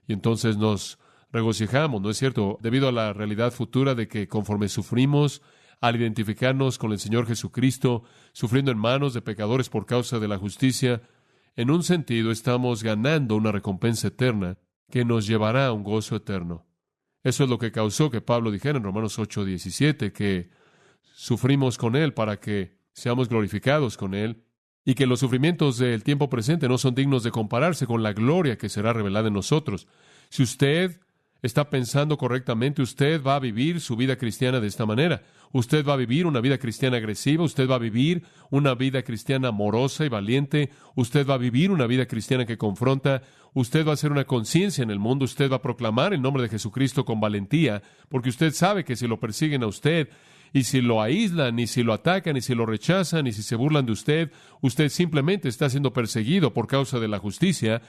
Y entonces nos regocijamos, ¿no es cierto? Debido a la realidad futura de que conforme sufrimos, al identificarnos con el Señor Jesucristo, sufriendo en manos de pecadores por causa de la justicia, en un sentido estamos ganando una recompensa eterna que nos llevará a un gozo eterno. Eso es lo que causó que Pablo dijera en Romanos 8:17, que sufrimos con Él para que seamos glorificados con Él, y que los sufrimientos del tiempo presente no son dignos de compararse con la gloria que será revelada en nosotros. Si usted está pensando correctamente, usted va a vivir su vida cristiana de esta manera. Usted va a vivir una vida cristiana agresiva, usted va a vivir una vida cristiana amorosa y valiente, usted va a vivir una vida cristiana que confronta, usted va a hacer una conciencia en el mundo, usted va a proclamar el nombre de Jesucristo con valentía, porque usted sabe que si lo persiguen a usted, y si lo aíslan, y si lo atacan, y si lo rechazan, y si se burlan de usted, usted simplemente está siendo perseguido por causa de la justicia,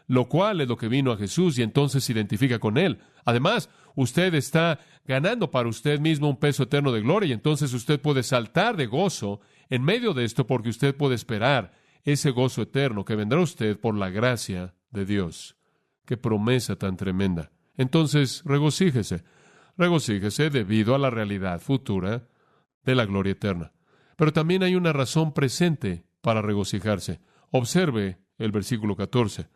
lo cual es lo que vino a Jesús y entonces se identifica con Él. Además, usted está ganando para usted mismo un peso eterno de gloria y entonces usted puede saltar de gozo en medio de esto porque usted puede esperar ese gozo eterno que vendrá a usted por la gracia de Dios. ¡Qué promesa tan tremenda! Entonces, regocíjese debido a la realidad futura de la gloria eterna. Pero también hay una razón presente para regocijarse. Observe el versículo 14.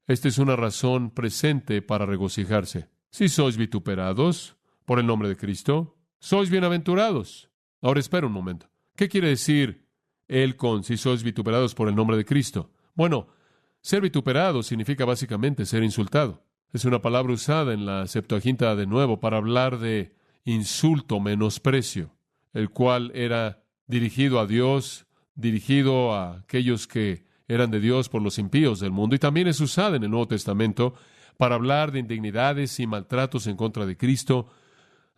Esta es una razón presente para regocijarse. Si sois vituperados por el nombre de Cristo, sois bienaventurados. Ahora espera un momento. ¿Qué quiere decir él con si sois vituperados por el nombre de Cristo? Bueno, ser vituperado significa básicamente ser insultado. Es una palabra usada en la Septuaginta de nuevo para hablar de insulto, menosprecio, el cual era dirigido a Dios, dirigido a aquellos que eran de Dios por los impíos del mundo, y también es usada en el Nuevo Testamento para hablar de indignidades y maltratos en contra de Cristo,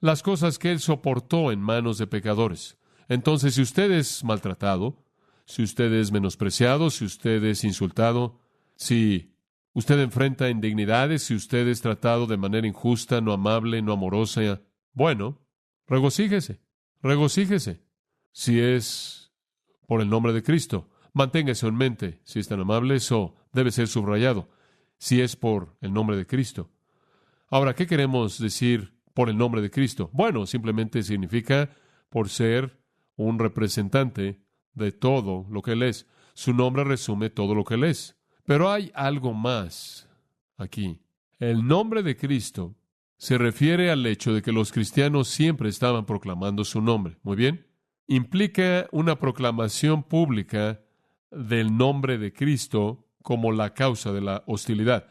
las cosas que Él soportó en manos de pecadores. Entonces, si usted es maltratado, si usted es menospreciado, si usted es insultado, si usted enfrenta indignidades, si usted es tratado de manera injusta, no amable, no amorosa, bueno, regocíjese, regocíjese. Si es por el nombre de Cristo, mantenga eso en mente. Si es tan amable, eso debe ser subrayado. Si es por el nombre de Cristo. Ahora, ¿qué queremos decir por el nombre de Cristo? Bueno, simplemente significa por ser un representante de todo lo que Él es. Su nombre resume todo lo que Él es. Pero hay algo más aquí. El nombre de Cristo se refiere al hecho de que los cristianos siempre estaban proclamando su nombre. Muy bien. Implica una proclamación pública del nombre de Cristo como la causa de la hostilidad.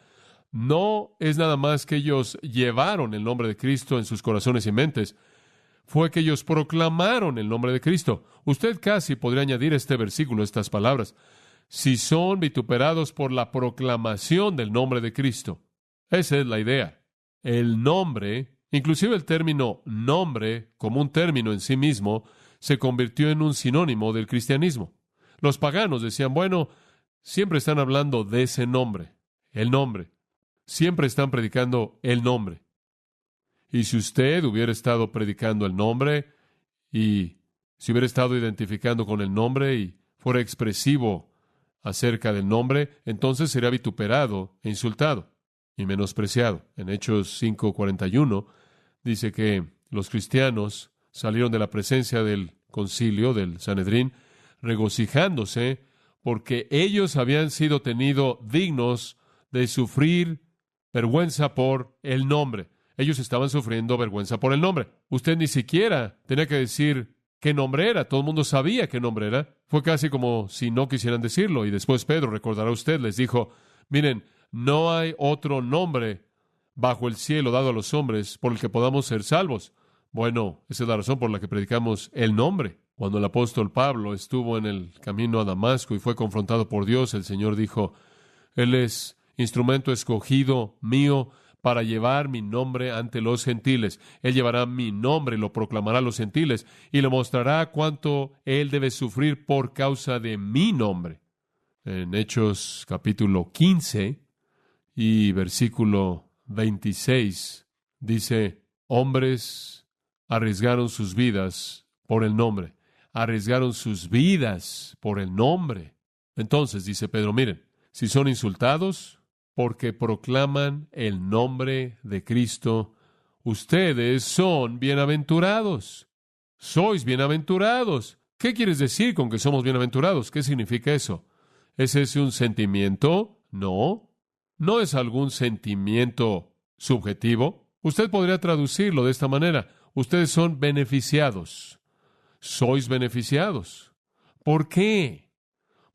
No es nada más que ellos llevaron el nombre de Cristo en sus corazones y mentes. Fue que ellos proclamaron el nombre de Cristo. Usted casi podría añadir a este versículo estas palabras: si son vituperados por la proclamación del nombre de Cristo. Esa es la idea. El nombre, inclusive el término nombre, como un término en sí mismo, se convirtió en un sinónimo del cristianismo. Los paganos decían, bueno, siempre están hablando de ese nombre, el nombre. Siempre están predicando el nombre. Y si usted hubiera estado predicando el nombre y si hubiera estado identificando con el nombre y fuera expresivo acerca del nombre, entonces sería vituperado e insultado y menospreciado. En Hechos 5:41 dice que los cristianos salieron de la presencia del concilio, del Sanedrín, regocijándose porque ellos habían sido tenidos dignos de sufrir vergüenza por el nombre. Ellos estaban sufriendo vergüenza por el nombre. Usted ni siquiera tenía que decir qué nombre era. Todo el mundo sabía qué nombre era. Fue casi como si no quisieran decirlo. Y después Pedro, recordará usted, les dijo, miren, no hay otro nombre bajo el cielo dado a los hombres por el que podamos ser salvos. Bueno, esa es la razón por la que predicamos el nombre. Cuando el apóstol Pablo estuvo en el camino a Damasco y fue confrontado por Dios, el Señor dijo, Él es instrumento escogido mío para llevar mi nombre ante los gentiles. Él llevará mi nombre y lo proclamará a los gentiles y le mostrará cuánto Él debe sufrir por causa de mi nombre. En Hechos capítulo 15 y versículo 26 dice, hombres arriesgaron sus vidas por el nombre. Arriesgaron sus vidas por el nombre. Entonces, dice Pedro, miren, si son insultados porque proclaman el nombre de Cristo, ustedes son bienaventurados. Sois bienaventurados. ¿Qué quieres decir con que somos bienaventurados? ¿Qué significa eso? ¿Es ese un sentimiento? No. ¿No es algún sentimiento subjetivo? Usted podría traducirlo de esta manera. Ustedes son beneficiados. Sois beneficiados. ¿Por qué?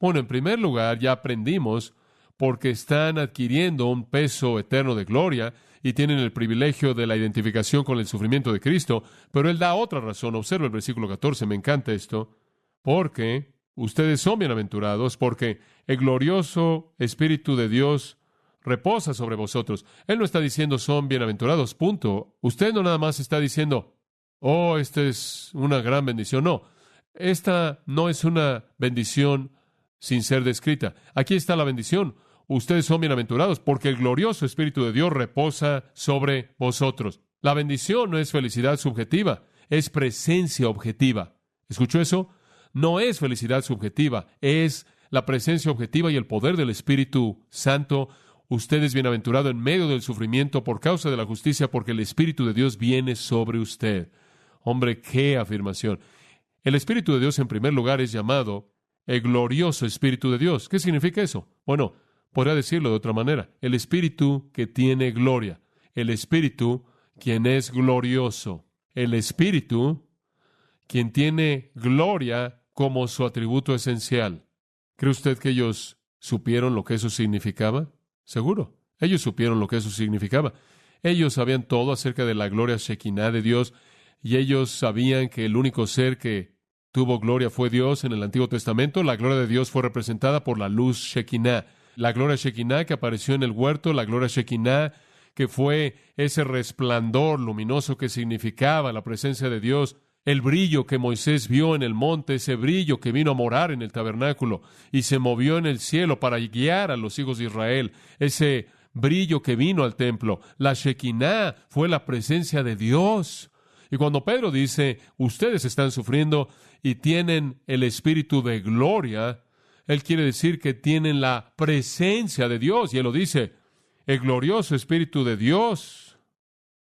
Bueno, en primer lugar, ya aprendimos porque están adquiriendo un peso eterno de gloria y tienen el privilegio de la identificación con el sufrimiento de Cristo, pero Él da otra razón. Observa el versículo 14, me encanta esto. Porque ustedes son bienaventurados, porque el glorioso Espíritu de Dios reposa sobre vosotros. Él no está diciendo son bienaventurados, punto. Usted no nada más está diciendo, oh, esta es una gran bendición. No, esta no es una bendición sin ser descrita. Aquí está la bendición. Ustedes son bienaventurados porque el glorioso Espíritu de Dios reposa sobre vosotros. La bendición no es felicidad subjetiva, es presencia objetiva. ¿Escuchó eso? No es felicidad subjetiva, es la presencia objetiva y el poder del Espíritu Santo. Usted es bienaventurado en medio del sufrimiento por causa de la justicia porque el Espíritu de Dios viene sobre usted. Hombre, qué afirmación. El Espíritu de Dios, en primer lugar, es llamado el glorioso Espíritu de Dios. ¿Qué significa eso? Bueno, podría decirlo de otra manera. El Espíritu que tiene gloria. El Espíritu quien es glorioso. El Espíritu quien tiene gloria como su atributo esencial. ¿Cree usted que ellos supieron lo que eso significaba? Seguro. Ellos supieron lo que eso significaba. Ellos sabían todo acerca de la gloria Shekinah de Dios y ellos sabían que el único ser que tuvo gloria fue Dios en el Antiguo Testamento. La gloria de Dios fue representada por la luz Shekinah. La gloria Shekinah que apareció en el huerto, la gloria Shekinah que fue ese resplandor luminoso que significaba la presencia de Dios, el brillo que Moisés vio en el monte, ese brillo que vino a morar en el tabernáculo y se movió en el cielo para guiar a los hijos de Israel, ese brillo que vino al templo. La Shekinah fue la presencia de Dios. Y cuando Pedro dice, ustedes están sufriendo y tienen el espíritu de gloria, él quiere decir que tienen la presencia de Dios. Y él lo dice, el glorioso espíritu de Dios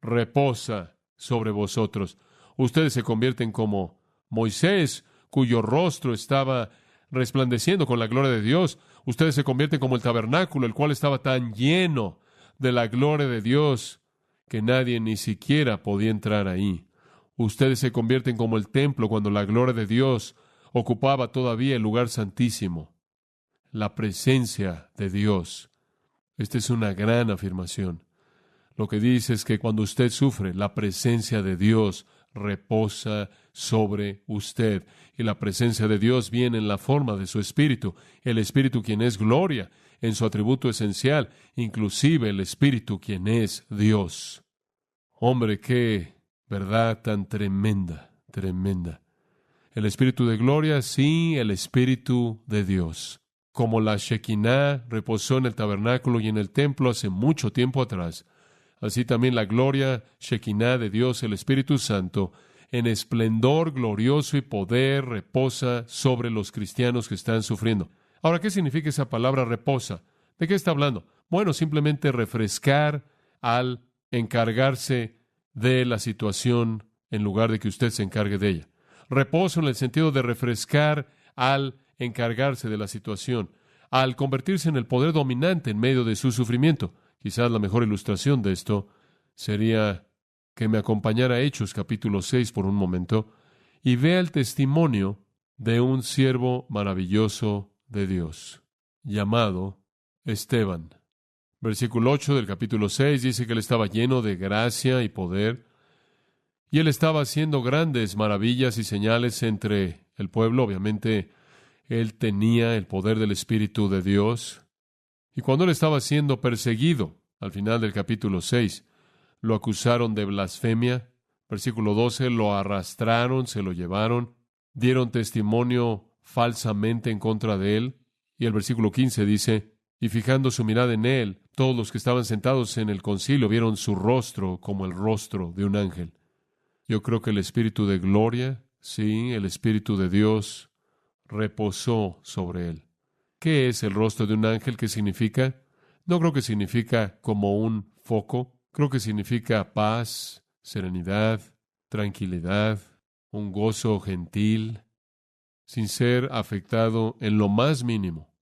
reposa sobre vosotros. Ustedes se convierten como Moisés, cuyo rostro estaba resplandeciendo con la gloria de Dios. Ustedes se convierten como el tabernáculo, el cual estaba tan lleno de la gloria de Dios que nadie ni siquiera podía entrar ahí. Ustedes se convierten como el templo cuando la gloria de Dios ocupaba todavía el lugar santísimo. La presencia de Dios. Esta es una gran afirmación. Lo que dice es que cuando usted sufre, la presencia de Dios reposa sobre usted. Y la presencia de Dios viene en la forma de su Espíritu. El Espíritu quien es gloria en su atributo esencial, inclusive el Espíritu quien es Dios. Hombre, qué verdad tan tremenda, tremenda. El Espíritu de gloria, sí, el Espíritu de Dios. Como la Shekinah reposó en el tabernáculo y en el templo hace mucho tiempo atrás, así también la gloria Shekinah de Dios, el Espíritu Santo, en esplendor glorioso y poder reposa sobre los cristianos que están sufriendo. Ahora, ¿qué significa esa palabra reposa? ¿De qué está hablando? Bueno, simplemente refrescar al encargarse de la situación en lugar de que usted se encargue de ella. Reposo en el sentido de refrescar al encargarse de la situación, al convertirse en el poder dominante en medio de su sufrimiento. Quizás la mejor ilustración de esto sería que me acompañara a Hechos capítulo 6 por un momento y vea el testimonio de un siervo maravilloso de Dios, llamado Esteban. Versículo 8 del capítulo 6 dice que él estaba lleno de gracia y poder, y él estaba haciendo grandes maravillas y señales entre el pueblo. Obviamente, él tenía el poder del Espíritu de Dios. Y cuando él estaba siendo perseguido, al final del capítulo 6, lo acusaron de blasfemia. Versículo 12, lo arrastraron, se lo llevaron, dieron testimonio falsamente en contra de él. Y el versículo 15 dice, y fijando su mirada en él, todos los que estaban sentados en el concilio vieron su rostro como el rostro de un ángel. Yo creo que el Espíritu de gloria, sí, el Espíritu de Dios, reposó sobre él. ¿Qué es el rostro de un ángel? ¿Qué significa? No creo que significa como un foco. Creo que significa paz, serenidad, tranquilidad, un gozo gentil, sin ser afectado en lo más mínimo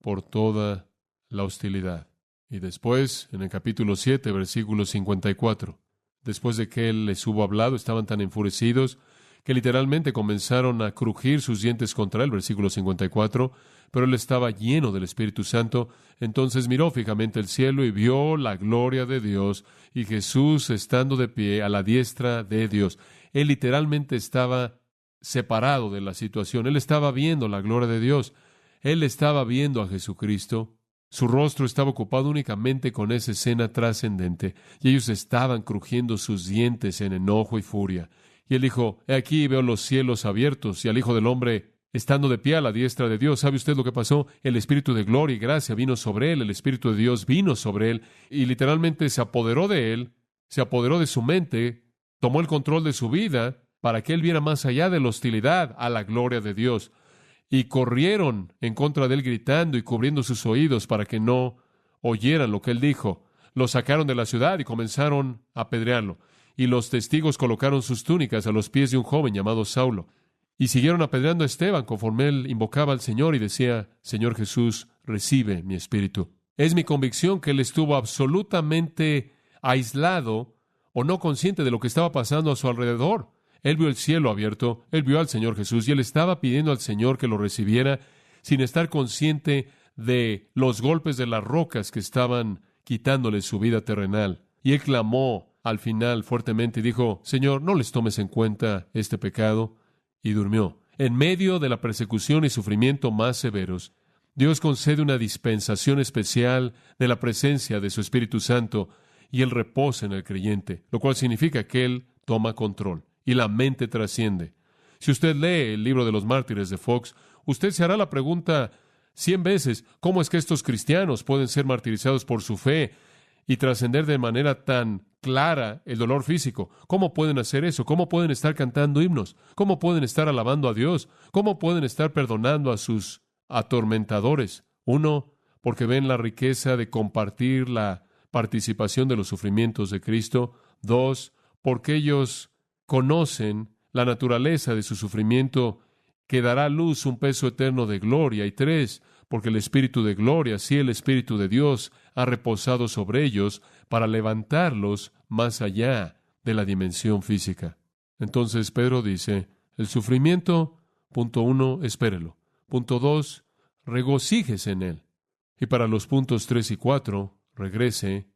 por toda la hostilidad. Y después, en el capítulo 7, versículo 54, después de que él les hubo hablado, estaban tan enfurecidos que literalmente comenzaron a crujir sus dientes contra él, versículo 54, pero él estaba lleno del Espíritu Santo. Entonces miró fijamente el cielo y vio la gloria de Dios y Jesús estando de pie a la diestra de Dios. Él literalmente estaba separado de la situación. Él estaba viendo la gloria de Dios. Él estaba viendo a Jesucristo. Su rostro estaba ocupado únicamente con esa escena trascendente y ellos estaban crujiendo sus dientes en enojo y furia. Y él dijo, he aquí veo los cielos abiertos y al Hijo del Hombre estando de pie a la diestra de Dios. ¿Sabe usted lo que pasó? El Espíritu de gloria y gracia vino sobre él, el Espíritu de Dios vino sobre él y literalmente se apoderó de él, se apoderó de su mente, tomó el control de su vida para que él viera más allá de la hostilidad a la gloria de Dios. Y corrieron en contra de él gritando y cubriendo sus oídos para que no oyeran lo que él dijo. Lo sacaron de la ciudad y comenzaron a apedrearlo. Y los testigos colocaron sus túnicas a los pies de un joven llamado Saulo. Y siguieron apedreando a Esteban conforme él invocaba al Señor y decía, Señor Jesús, recibe mi espíritu. Es mi convicción que él estuvo absolutamente aislado o no consciente de lo que estaba pasando a su alrededor. Él vio el cielo abierto, él vio al Señor Jesús y él estaba pidiendo al Señor que lo recibiera sin estar consciente de los golpes de las rocas que estaban quitándole su vida terrenal. Y él clamó al final fuertemente y dijo, Señor, no les tomes en cuenta este pecado. Y durmió. En medio de la persecución y sufrimiento más severos, Dios concede una dispensación especial de la presencia de su Espíritu Santo y Él reposa en el creyente, lo cual significa que Él toma control y la mente trasciende. Si usted lee el libro de los mártires de Fox, usted se hará la pregunta 100 veces, ¿cómo es que estos cristianos pueden ser martirizados por su fe y trascender de manera tan clara el dolor físico? ¿Cómo pueden hacer eso? ¿Cómo pueden estar cantando himnos? ¿Cómo pueden estar alabando a Dios? ¿Cómo pueden estar perdonando a sus atormentadores? Uno, porque ven la riqueza de compartir la participación de los sufrimientos de Cristo. Dos, porque ellos conocen la naturaleza de su sufrimiento que dará a luz un peso eterno de gloria. Y tres, porque el Espíritu de gloria, sí, el Espíritu de Dios, ha reposado sobre ellos para levantarlos más allá de la dimensión física. Entonces Pedro dice, el sufrimiento, punto 1, espérelo. Punto 2, regocíjese en él. Y para los puntos 3 y 4, regrese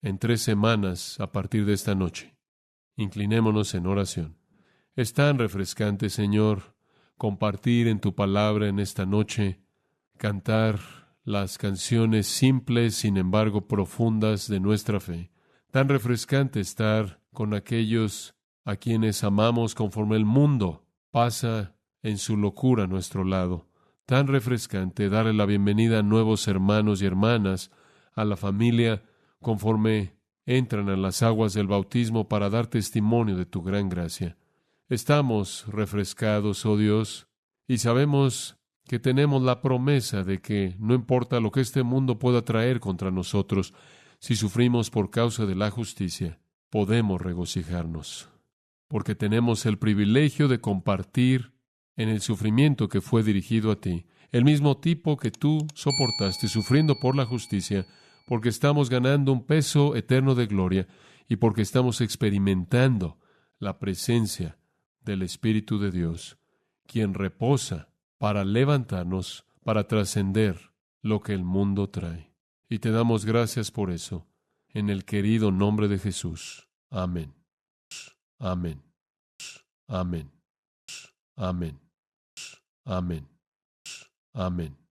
en 3 semanas a partir de esta noche. Inclinémonos en oración. Es tan refrescante, Señor, compartir en tu palabra en esta noche, cantar las canciones simples, sin embargo profundas de nuestra fe. Tan refrescante estar con aquellos a quienes amamos conforme el mundo pasa en su locura a nuestro lado. Tan refrescante darle la bienvenida a nuevos hermanos y hermanas a la familia conforme entran a las aguas del bautismo para dar testimonio de tu gran gracia. Estamos refrescados, oh Dios, y sabemos que tenemos la promesa de que no importa lo que este mundo pueda traer contra nosotros, si sufrimos por causa de la justicia, podemos regocijarnos, porque tenemos el privilegio de compartir en el sufrimiento que fue dirigido a ti, el mismo tipo que tú soportaste sufriendo por la justicia, porque estamos ganando un peso eterno de gloria y porque estamos experimentando la presencia del Espíritu de Dios, quien reposa para levantarnos, para trascender lo que el mundo trae. Y te damos gracias por eso, en el querido nombre de Jesús. Amén. Amén. Amén. Amén. Amén. Amén.